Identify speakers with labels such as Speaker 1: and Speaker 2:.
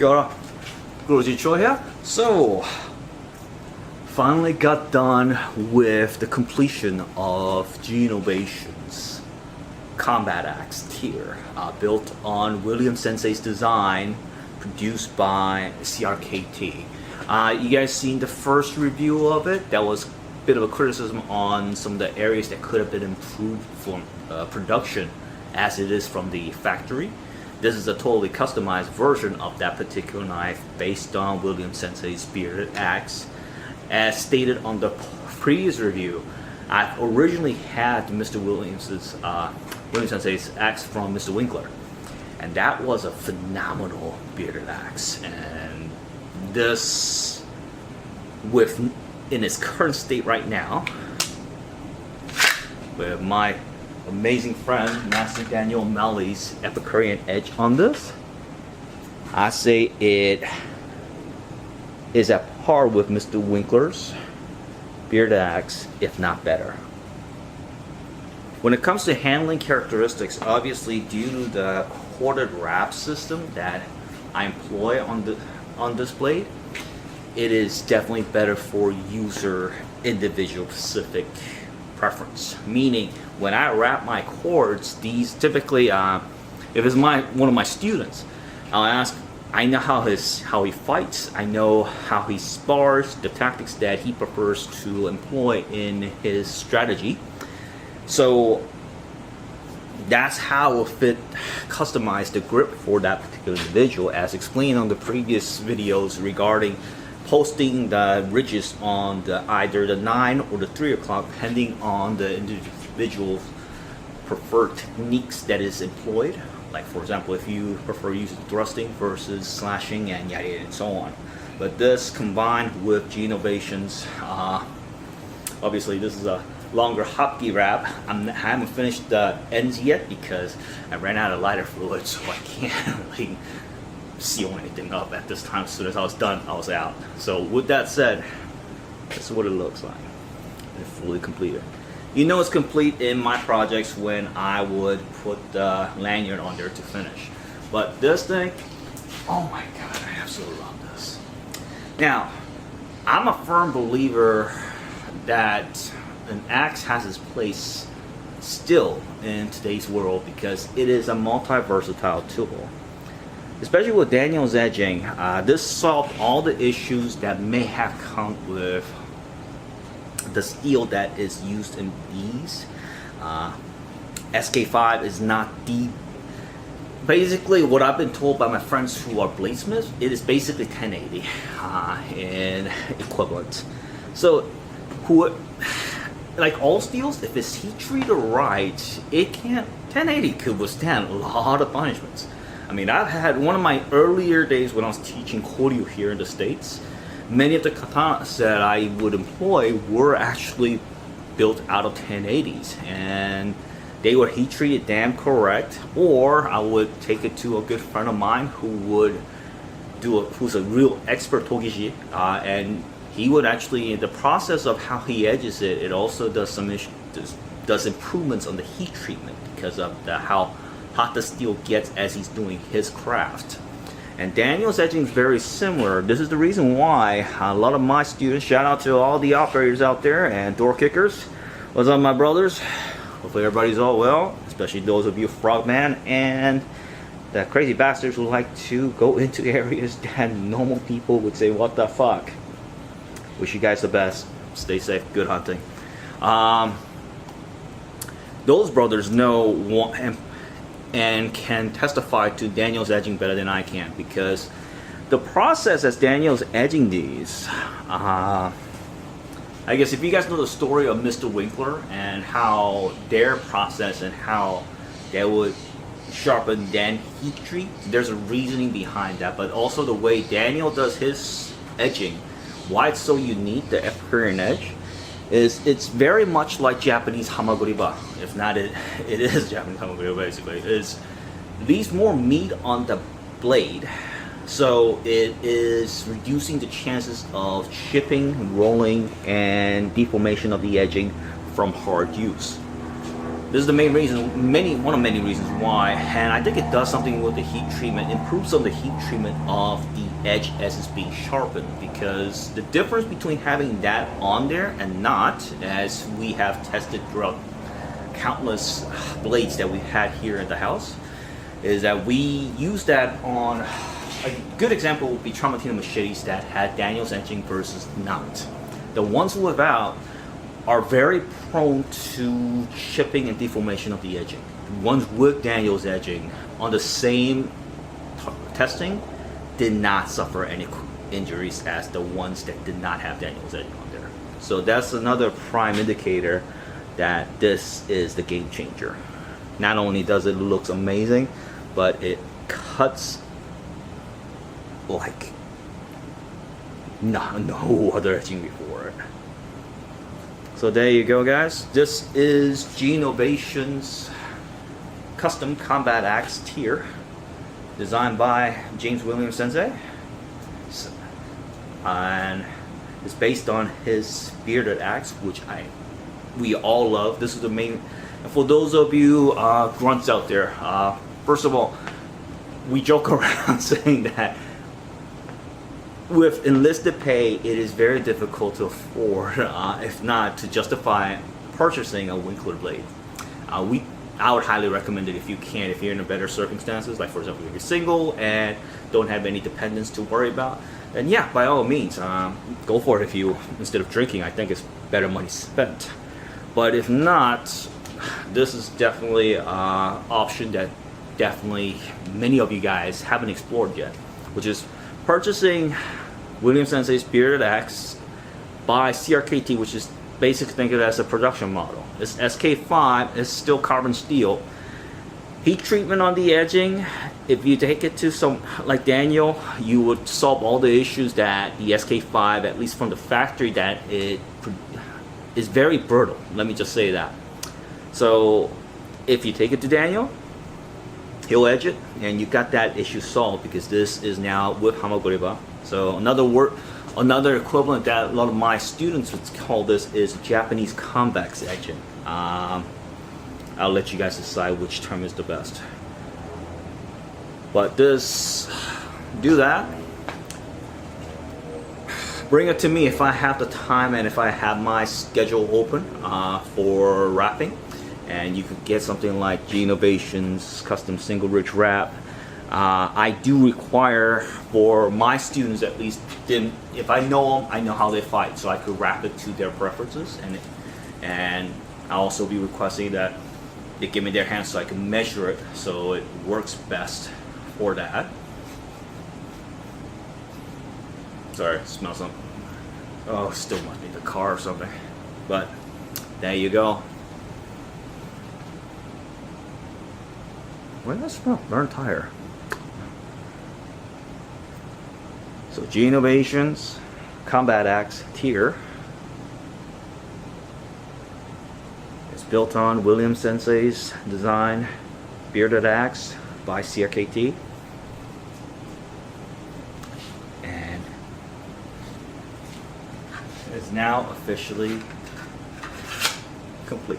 Speaker 1: Guro Jee Choi here. So, finally got done with the completion of G Innovation's combat axe tier, built on William Sensei's design, produced by CRKT. You guys seen the first review of it? That was a bit of a criticism on some of the areas that could have been improved from production as it is from the factory. This is a totally customized version of that particular knife based on William Sensei's bearded axe. As stated on the previous review, I originally had Mr. William Sensei's axe from Mr. Winkler, and that was a phenomenal bearded axe. And this, in its current state right now, with my amazing friend Master Daniel O'Malley's Epicurean Edge on this, I say it is at par with Mr. Winkler's bearded axe, if not better. When it comes to handling characteristics, obviously due to the corded wrap system that I employ on this blade, it is definitely better for user individual specific preference. Meaning, when I wrap my cords, these typically, if it's one of my students, I'll ask. I know how he fights. I know how he spars, the tactics that he prefers to employ in his strategy. So that's how we'll customize the grip for that particular individual, as explained on the previous videos regarding posting the ridges on either the 9 or the 3 o'clock, depending on the individual's preferred techniques that is employed. Like, for example, if you prefer using thrusting versus slashing and yada yada and so on. But this combined with G Innovation's, obviously this is a longer hotkey wrap. I haven't finished the ends yet because I ran out of lighter fluid, so I can't really seal anything up at this time. As soon as I was done, I was out. So with that said, this is what it looks like. It's fully completed. You know it's complete in my projects when I would put the lanyard on there to finish. But this thing, oh my god, I absolutely love this. Now, I'm a firm believer that an axe has its place still in today's world because it is a multi-versatile tool. Especially with Daniel's edging, this solved all the issues that may have come with the steel that is used in these. SK5 is not the... Basically, what I've been told by my friends who are bladesmiths, it is basically 1080 in equivalent. So, like all steels, if it's heat treated right, it can't... 1080 could withstand a lot of punishments. I mean, I've had one of my earlier days when I was teaching Koutou here in the States. Many of the katanas that I would employ were actually built out of 1080s, and they were heat treated damn correct. Or I would take it to a good friend of mine who's a real expert togishi, and he would actually, in the process of how he edges it, it also does does improvements on the heat treatment because of how hot the steel gets as he's doing his craft. And Daniel's edging is very similar. This is the reason why a lot of my students, shout out to all the operators out there and door kickers. What's up, my brothers? Hopefully everybody's all well, especially those of you frogman and the crazy bastards who like to go into areas that normal people would say, what the fuck? Wish you guys the best. Stay safe. Good hunting. Those brothers know and can testify to Daniel's edging better than I can, because the process as Daniel's edging these, I guess if you guys know the story of Mr. Winkler and how their process and how they would sharpen then heat treat, there's a reasoning behind that. But also the way Daniel does his edging, why it's so unique, the Epicurean Edge, is it's very much like Japanese hamaguriba. If not, it is Japanese hamaguriba basically. It leaves more meat on the blade, so it is reducing the chances of chipping, rolling, and deformation of the edging from hard use. This is the main reason, one of many reasons why, and I think it does something with the heat treatment, improves some of the heat treatment of the edge as it's being sharpened, because the difference between having that on there and not, as we have tested throughout countless blades that we've had here at the house, is that we use that on, a good example would be Tramontina machetes that had Daniel's edging versus not. The ones without are very prone to chipping and deformation of the edging. The ones with Daniel's edging on the same testing did not suffer any injuries as the ones that did not have Daniel's edging on there. So that's another prime indicator that this is the game changer. Not only does it look amazing, but it cuts like no other etching before it. So there you go, guys. This is Gee Innovation's custom combat axe tier, designed by James Williams Sensei, and it's based on his bearded axe, which we all love. This is the main. And for those of you grunts out there, first of all, we joke around saying that with enlisted pay, it is very difficult to afford, if not to justify purchasing a Winkler blade. I would highly recommend it if you can, if you're in better circumstances, like for example, if you're single and don't have any dependents to worry about, then yeah, by all means, go for it. If you, instead of drinking, I think it's better money spent. But if not, this is definitely an option that definitely many of you guys haven't explored yet, which is purchasing Williams Sensei's bearded axe by CRKT, which is basically think of it as a production model. This SK5 is still carbon steel. Heat treatment on the edging, if you take it to some like Daniel, you would solve all the issues that the SK5, at least from the factory, that it is very brittle. Let me just say that. So if you take it to Daniel, he'll edge it, and you got that issue solved, because this is now with Hamaguriba. So another equivalent that a lot of my students would call this is Japanese convex edging. I'll let you guys decide which term is the best. But this, do that. Bring it to me if I have the time and if I have my schedule open for wrapping. And you could get something like Gee Innovation's custom single ridge wrap. I do require, for my students at least, if I know them, I know how they fight, so I could wrap it to their preferences, and I'll also be requesting that they give me their hands so I can measure it so it works best for that. Sorry, smell something. Oh, still must be the car or something. But there you go. What does that smell? Burnt tire. So Gee Innovation's combat axe tier is built on Williams Sensei's design bearded axe by CRKT, and is now officially complete.